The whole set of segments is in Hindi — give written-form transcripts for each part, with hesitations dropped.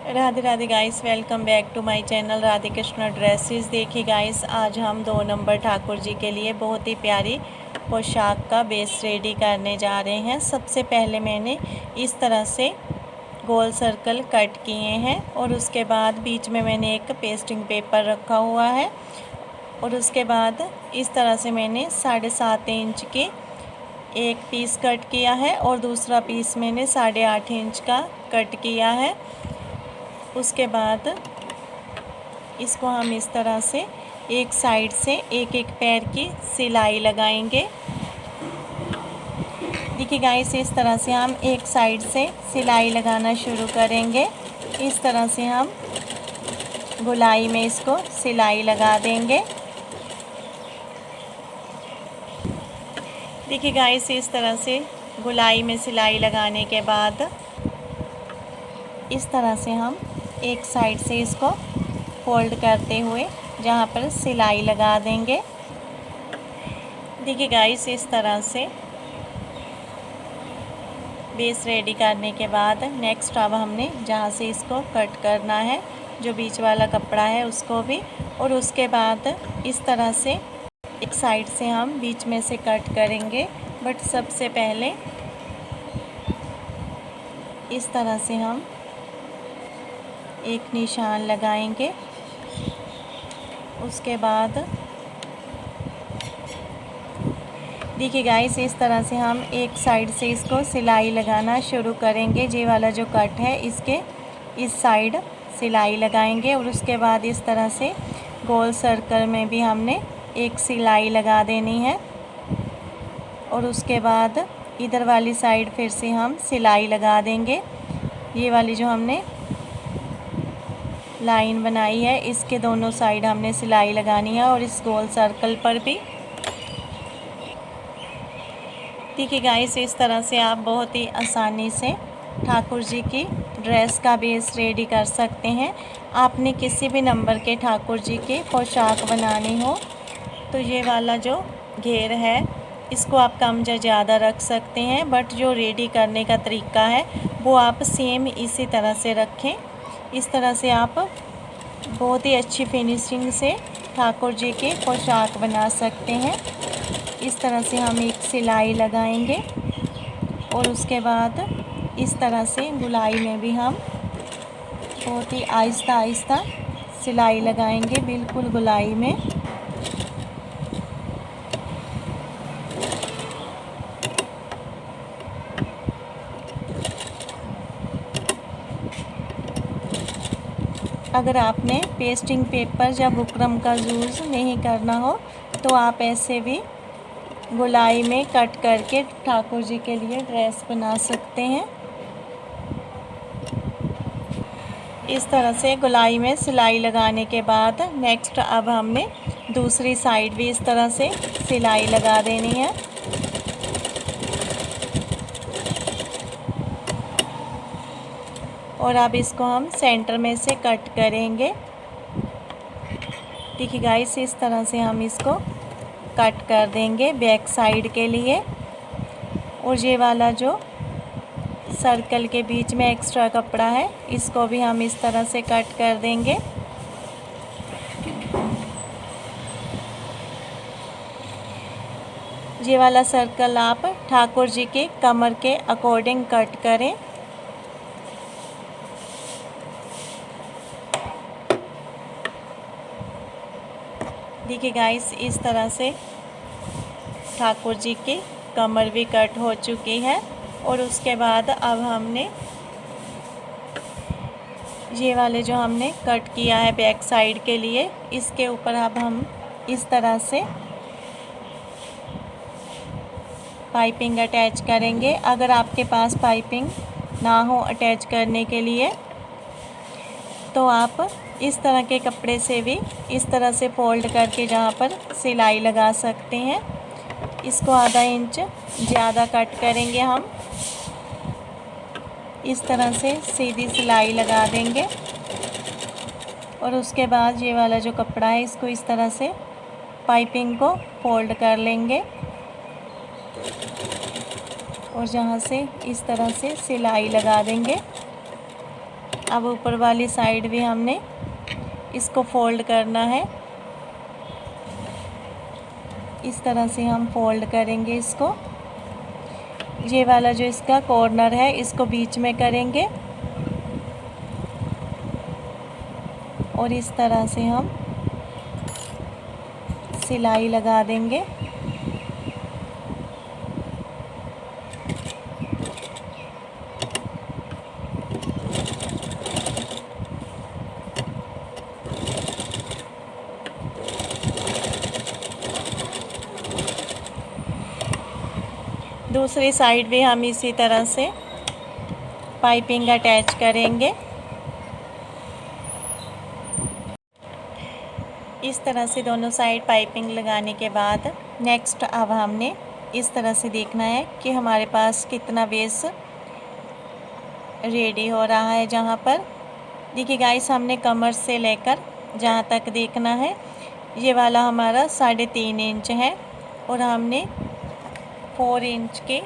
Radhe Radhe guys, welcome back to my channel Radhe Krishna dresses. देखिए गाइस, आज हम 2 नंबर ठाकुर जी के लिए बहुत ही प्यारी पोशाक का बेस रेडी करने जा रहे हैं। सबसे पहले मैंने इस तरह से गोल सर्कल कट किए हैं और उसके बाद बीच में मैंने एक पेस्टिंग पेपर रखा हुआ है और उसके बाद इस तरह से मैंने 7.5 इंच के एक पीस कट किया है और दूसरा पीस मैंने 8.5 इंच का कट किया है। उसके बाद इसको हम इस तरह से एक साइड से एक एक पैर की सिलाई लगाएंगे। देखिए गाइस, इस तरह से हम एक साइड से सिलाई लगाना शुरू करेंगे। इस तरह से हम गोलाई में इसको सिलाई लगा देंगे। देखिए गाइस, इस तरह से गोलाई में सिलाई लगाने के बाद इस तरह से हम एक साइड से इसको फोल्ड करते हुए जहाँ पर सिलाई लगा देंगे। देखिए गाइस, इस तरह से बेस रेडी करने के बाद नेक्स्ट अब हमने जहाँ से इसको कट करना है, जो बीच वाला कपड़ा है उसको भी, और उसके बाद इस तरह से एक साइड से हम बीच में से कट करेंगे। बट सबसे पहले इस तरह से हम एक निशान लगाएंगे। उसके बाद देखिए गाइस, इस तरह से हम एक साइड से इसको सिलाई लगाना शुरू करेंगे। ये वाला जो कट है इसके इस साइड सिलाई लगाएंगे और उसके बाद इस तरह से गोल सर्कल में भी हमने एक सिलाई लगा देनी है और उसके बाद इधर वाली साइड फिर से हम सिलाई लगा देंगे। ये वाली जो हमने लाइन बनाई है इसके दोनों साइड हमने सिलाई लगानी है और इस गोल सर्कल पर भी। देखिए गाइस, इस तरह से आप बहुत ही आसानी से ठाकुर जी की ड्रेस का बेस रेडी कर सकते हैं। आपने किसी भी नंबर के ठाकुर जी के पोशाक बनानी हो तो ये वाला जो घेर है इसको आप कम या ज़्यादा रख सकते हैं, बट जो रेडी करने का तरीका है वो आप सेम इसी तरह से रखें। इस तरह से आप बहुत ही अच्छी फिनिशिंग से ठाकुर जी के पोशाक बना सकते हैं। इस तरह से हम एक सिलाई लगाएंगे और उसके बाद इस तरह से गोलाई में भी हम बहुत ही आहिस्ता आहिस्ता सिलाई लगाएंगे, बिल्कुल गोलाई में। अगर आपने पेस्टिंग पेपर या बुकरम का यूज़ नहीं करना हो तो आप ऐसे भी गोलाई में कट करके ठाकुर जी के लिए ड्रेस बना सकते हैं। इस तरह से गोलाई में सिलाई लगाने के बाद नेक्स्ट अब हमने दूसरी साइड भी इस तरह से सिलाई लगा देनी है। और अब इसको हम सेंटर में से कट करेंगे। देखिए गाइस, इस तरह से हम इसको कट कर देंगे बैक साइड के लिए। और ये वाला जो सर्कल के बीच में एक्स्ट्रा कपड़ा है इसको भी हम इस तरह से कट कर देंगे। ये वाला सर्कल आप ठाकुर जी के कमर के अकॉर्डिंग कट करें। देखिए गाइस, इस तरह से ठाकुर जी की कमर भी कट हो चुकी है और उसके बाद अब हमने ये वाले जो हमने कट किया है बैक साइड के लिए इसके ऊपर अब हम इस तरह से पाइपिंग अटैच करेंगे। अगर आपके पास पाइपिंग ना हो अटैच करने के लिए तो आप इस तरह के कपड़े से भी इस तरह से फोल्ड करके जहाँ पर सिलाई लगा सकते हैं। इसको आधा इंच ज़्यादा कट करेंगे हम। इस तरह से सीधी सिलाई लगा देंगे और उसके बाद ये वाला जो कपड़ा है इसको इस तरह से पाइपिंग को फोल्ड कर लेंगे और जहाँ से इस तरह से सिलाई लगा देंगे। अब ऊपर वाली साइड भी हमने इसको फोल्ड करना है। इस तरह से हम फोल्ड करेंगे इसको। ये वाला जो इसका कॉर्नर है इसको बीच में करेंगे और इस तरह से हम सिलाई लगा देंगे। दूसरी साइड भी हम इसी तरह से पाइपिंग अटैच करेंगे। इस तरह से दोनों साइड पाइपिंग लगाने के बाद नेक्स्ट अब हमने इस तरह से देखना है कि हमारे पास कितना बेस रेडी हो रहा है। जहाँ पर देखिए गाइस, हमने कमर से लेकर जहाँ तक देखना है ये वाला हमारा 3.5 इंच है और हमने 4 इंच की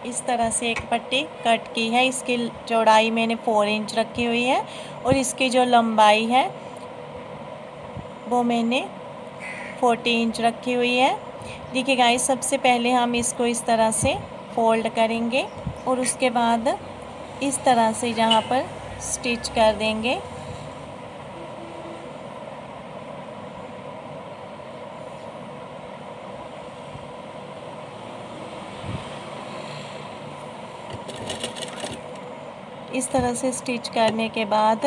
इस तरह से एक पट्टी कट की है। इसकी चौड़ाई मैंने 4 इंच रखी हुई है और इसकी जो लंबाई है वो मैंने 40 इंच रखी हुई है। देखिए गाइस, सबसे पहले हम इसको इस तरह से फोल्ड करेंगे और उसके बाद इस तरह से जहाँ पर स्टिच कर देंगे। इस तरह से स्टिच करने के बाद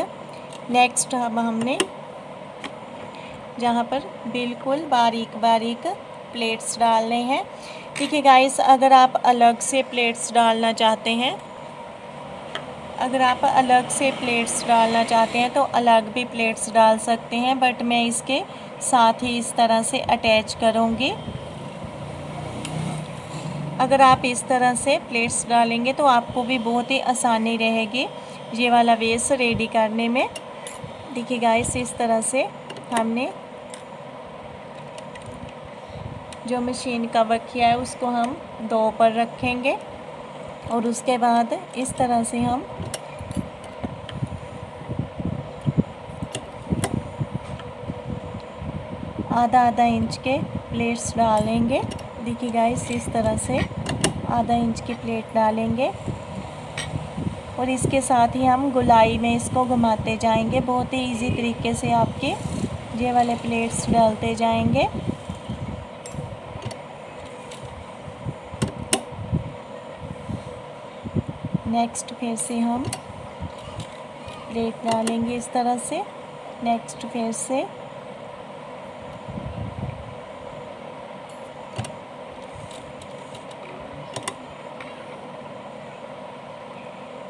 नेक्स्ट अब हमने जहाँ पर बिल्कुल बारीक बारीक प्लेट्स डालने हैं। देखिए गाइस, अगर आप अलग से प्लेट्स डालना चाहते हैं तो अलग भी प्लेट्स डाल सकते हैं, बट मैं इसके साथ ही इस तरह से अटैच करूँगी। अगर आप इस तरह से प्लेट्स डालेंगे तो आपको भी बहुत ही आसानी रहेगी ये वाला बेस रेडी करने में। देखिए गाइस, इस तरह से हमने जो मशीन का बखिया है उसको हम 2 पर रखेंगे और उसके बाद इस तरह से हम आधा इंच के प्लेट्स डालेंगे। देखिए गाइस, इस तरह से आधा इंच की प्लेट डालेंगे और इसके साथ ही हम गोलाई में इसको घुमाते जाएंगे। बहुत ही इजी तरीके से आपके ये वाले प्लेट्स डालते जाएंगे। नेक्स्ट फिर से हम प्लेट डालेंगे इस तरह से। नेक्स्ट फिर से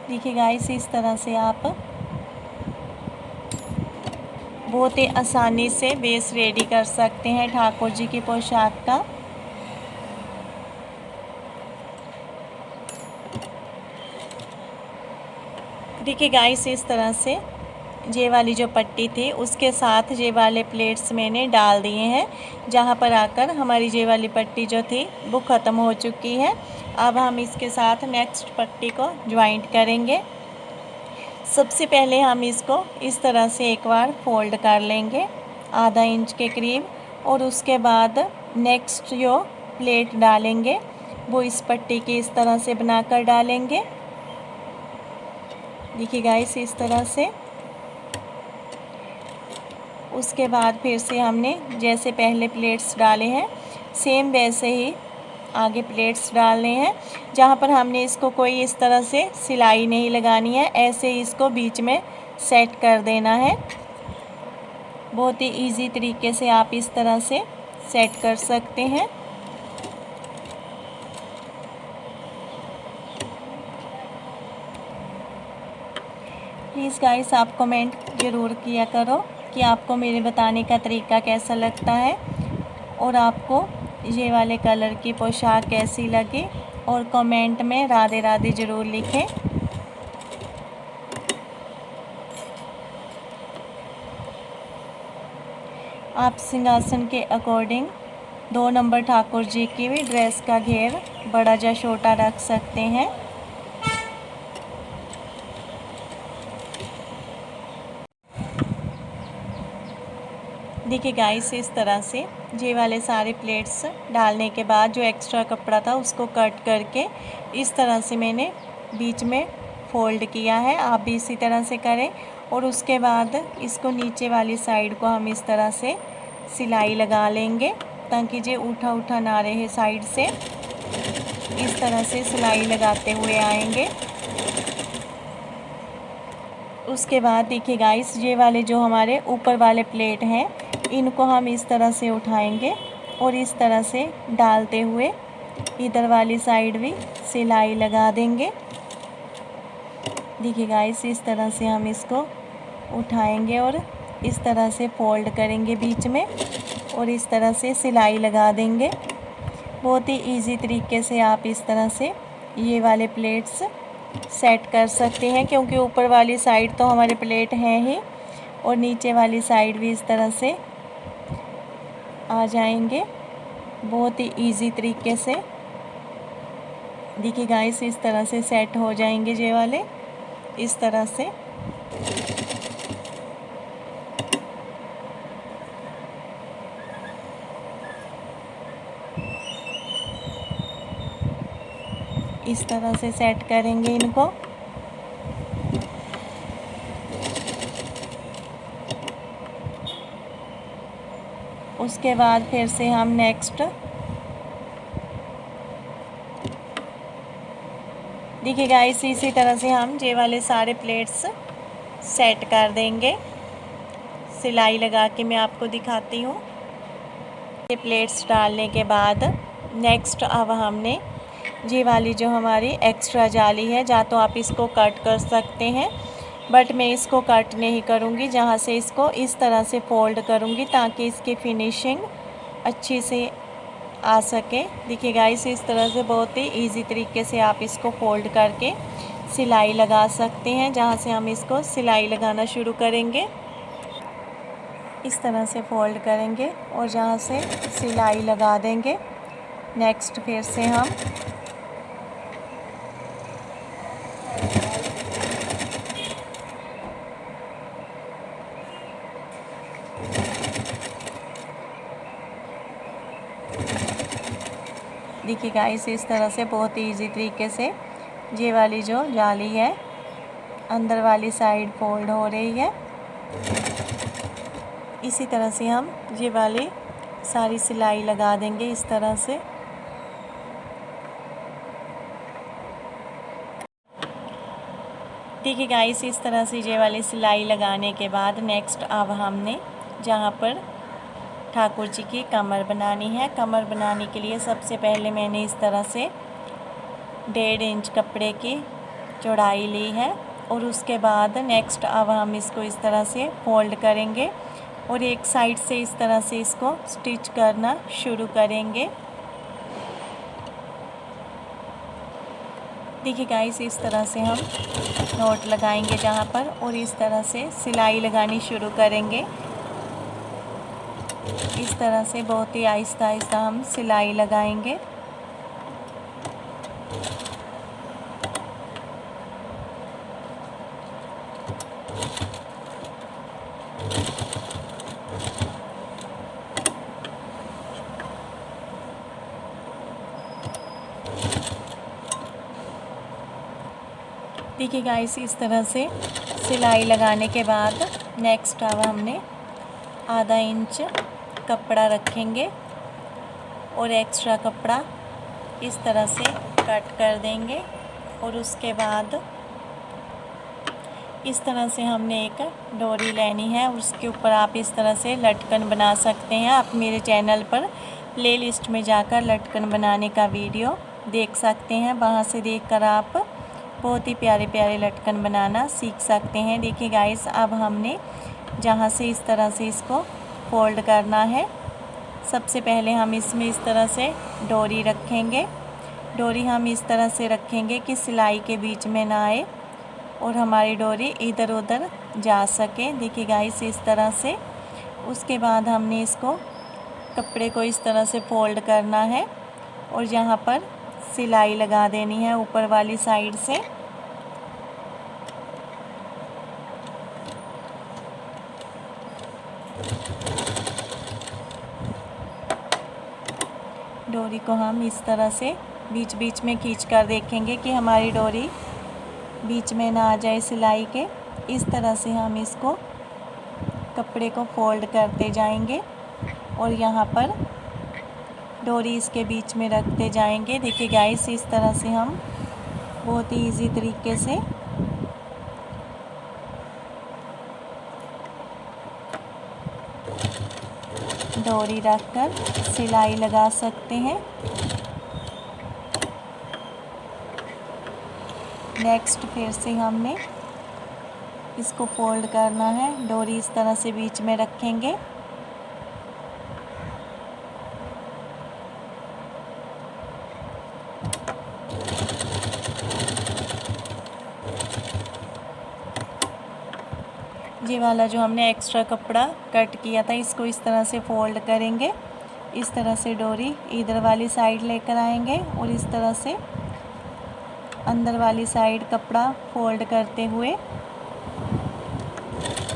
देखिए गाइस, इस तरह से आप बहुत ही आसानी से बेस रेडी कर सकते हैं ठाकुर जी की पोशाक का। देखिए गाइस, इस तरह से ये वाली जो पट्टी थी उसके साथ ये वाले प्लेट्स मैंने डाल दिए हैं। जहाँ पर आकर हमारी ये वाली पट्टी जो थी वो ख़त्म हो चुकी है। अब हम इसके साथ नेक्स्ट पट्टी को ज्वाइंट करेंगे। सबसे पहले हम इसको इस तरह से एक बार फोल्ड कर लेंगे आधा इंच के करीब और उसके बाद नेक्स्ट जो प्लेट डालेंगे वो इस पट्टी की इस तरह से बनाकर डालेंगे। देखिए गाइस, इस तरह से। उसके बाद फिर से हमने जैसे पहले प्लेट्स डाले हैं सेम वैसे ही आगे प्लेट्स डालने हैं। जहाँ पर हमने इसको कोई इस तरह से सिलाई नहीं लगानी है, ऐसे ही इसको बीच में सेट कर देना है। बहुत ही इजी तरीके से आप इस तरह से सेट कर सकते हैं। प्लीज़ गाइस, आप कमेंट ज़रूर किया करो कि आपको मेरे बताने का तरीका कैसा लगता है और आपको ये वाले कलर की पोशाक कैसी लगी, और कमेंट में राधे राधे ज़रूर लिखें। आप सिंहासन के अकॉर्डिंग 2 नंबर ठाकुर जी की भी ड्रेस का घेर बड़ा या छोटा रख सकते हैं। देखिए गाइस, इस तरह से ये वाले सारे प्लेट्स डालने के बाद जो एक्स्ट्रा कपड़ा था उसको कट करके इस तरह से मैंने बीच में फोल्ड किया है। आप भी इसी तरह से करें। और उसके बाद इसको नीचे वाली साइड को हम इस तरह से सिलाई लगा लेंगे ताकि ये उठा उठा ना रहे साइड से। इस तरह से सिलाई लगाते हुए आएंगे। उसके बाद देखिए गाइस, ये वाले जो हमारे ऊपर वाले प्लेट हैं इनको हम इस तरह से उठाएंगे और इस तरह से डालते हुए इधर वाली साइड भी सिलाई लगा देंगे। देखिए गाइस, इस तरह से हम इसको उठाएंगे और इस तरह से फोल्ड करेंगे बीच में और इस तरह से सिलाई लगा देंगे। बहुत ही इजी तरीके से आप इस तरह से ये वाले प्लेट्स सेट कर सकते हैं, क्योंकि ऊपर वाली साइड तो हमारे प्लेट हैं ही और नीचे वाली साइड भी इस तरह से आ जाएंगे बहुत ही इजी तरीके से। देखिए गाइस, इस तरह से सेट हो जाएंगे ये वाले, इस तरह से। इस तरह से सेट करेंगे इनको। उसके बाद फिर से हम नेक्स्ट देखिए गाइस, इसी तरह से हम ये वाले सारे प्लेट्स सेट कर देंगे। सिलाई लगा के मैं आपको दिखाती हूँ। ये प्लेट्स डालने के बाद नेक्स्ट अब हमने ये वाली जो हमारी एक्स्ट्रा जाली है, या तो आप इसको कट कर सकते हैं, बट मैं इसको कट नहीं करूँगी। जहाँ से इसको इस तरह से फोल्ड करूँगी ताकि इसकी फिनिशिंग अच्छी से आ सके। देखिए गाइस, इस तरह से बहुत ही इजी तरीके से आप इसको फोल्ड करके सिलाई लगा सकते हैं। जहाँ से हम इसको सिलाई लगाना शुरू करेंगे, इस तरह से फोल्ड करेंगे और जहाँ से सिलाई लगा देंगे। नेक्स्ट फिर से हम देखिए गाइस, इस तरह से बहुत ही इजी तरीके से ये वाली जो जाली है अंदर वाली साइड फोल्ड हो रही है। इसी तरह से हम ये वाली सारी सिलाई लगा देंगे इस तरह से। देखिए गाइस, इस तरह से ये वाली सिलाई लगाने के बाद नेक्स्ट अब हमने जहाँ पर ठाकुर जी की कमर बनानी है। कमर बनाने के लिए सबसे पहले मैंने इस तरह से 1.5 इंच कपड़े की चौड़ाई ली है और उसके बाद नेक्स्ट अब हम इसको इस तरह से फोल्ड करेंगे और एक साइड से इस तरह से इसको स्टिच करना शुरू करेंगे। देखिए गाइस, इस तरह से हम नोट लगाएंगे जहाँ पर और इस तरह से सिलाई लगानी शुरू करेंगे। इस तरह से बहुत ही आहिस्ता आहिस्ता हम सिलाई लगाएंगे। देखिए गाइस, इस तरह से सिलाई लगाने के बाद नेक्स्ट अब हमने आधा इंच कपड़ा रखेंगे और एक्स्ट्रा कपड़ा इस तरह से कट कर देंगे और उसके बाद इस तरह से हमने एक डोरी लेनी है। उसके ऊपर आप इस तरह से लटकन बना सकते हैं। आप मेरे चैनल पर प्लेलिस्ट में जाकर लटकन बनाने का वीडियो देख सकते हैं। वहाँ से देखकर आप बहुत ही प्यारे प्यारे लटकन बनाना सीख सकते हैं। देखिए गाइस, अब हमने जहाँ से इस तरह से इसको फोल्ड करना है, सबसे पहले हम इसमें इस तरह से डोरी रखेंगे। डोरी हम इस तरह से रखेंगे कि सिलाई के बीच में ना आए और हमारी डोरी इधर उधर जा सके। देखिए गाइस, इस तरह से। उसके बाद हमने इसको कपड़े को इस तरह से फोल्ड करना है और यहाँ पर सिलाई लगा देनी है ऊपर वाली साइड से। डोरी को हम इस तरह से बीच बीच में खींच कर देखेंगे कि हमारी डोरी बीच में ना आ जाए सिलाई के। इस तरह से हम इसको कपड़े को फोल्ड करते जाएंगे और यहाँ पर डोरी इसके बीच में रखते जाएंगे। देखिए गाइस, इस तरह से हम बहुत ही इजी तरीके से डोरी रखकर सिलाई लगा सकते हैं। नेक्स्ट फिर से हमने इसको फोल्ड करना है, डोरी इस तरह से बीच में रखेंगे। ये वाला जो हमने एक्स्ट्रा कपड़ा कट किया था इसको इस तरह से फोल्ड करेंगे। इस तरह से डोरी इधर वाली साइड लेकर आएंगे और इस तरह से अंदर वाली साइड कपड़ा फोल्ड करते हुए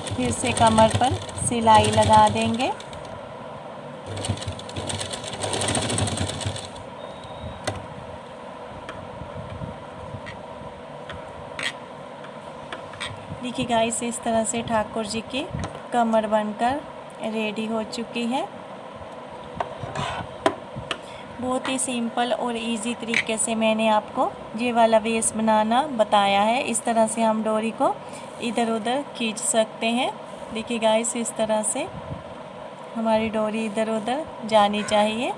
फिर से कमर पर सिलाई लगा देंगे। देखिए गाइस, इस तरह से ठाकुर जी की कमर बनकर रेडी हो चुकी है। बहुत ही सिंपल और इजी तरीके से मैंने आपको ये वाला वेस बनाना बताया है। इस तरह से हम डोरी को इधर उधर खींच सकते हैं। देखिए गाइस, इस तरह से हमारी डोरी इधर उधर जानी चाहिए।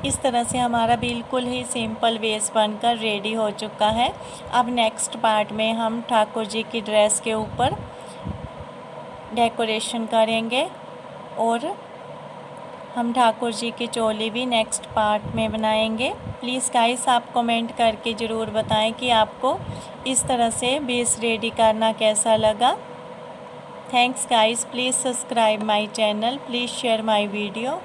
इस तरह से हमारा बिल्कुल ही सिंपल वेस बनकर रेडी हो चुका है। अब नेक्स्ट पार्ट में हम ठाकुर जी की ड्रेस के ऊपर डेकोरेशन करेंगे और हम ठाकुर जी की चोली भी नेक्स्ट पार्ट में बनाएंगे। प्लीज़ गाइस, आप कमेंट करके ज़रूर बताएं कि आपको इस तरह से बेस रेडी करना कैसा लगा। Thanks guys, please subscribe my channel, please share my video.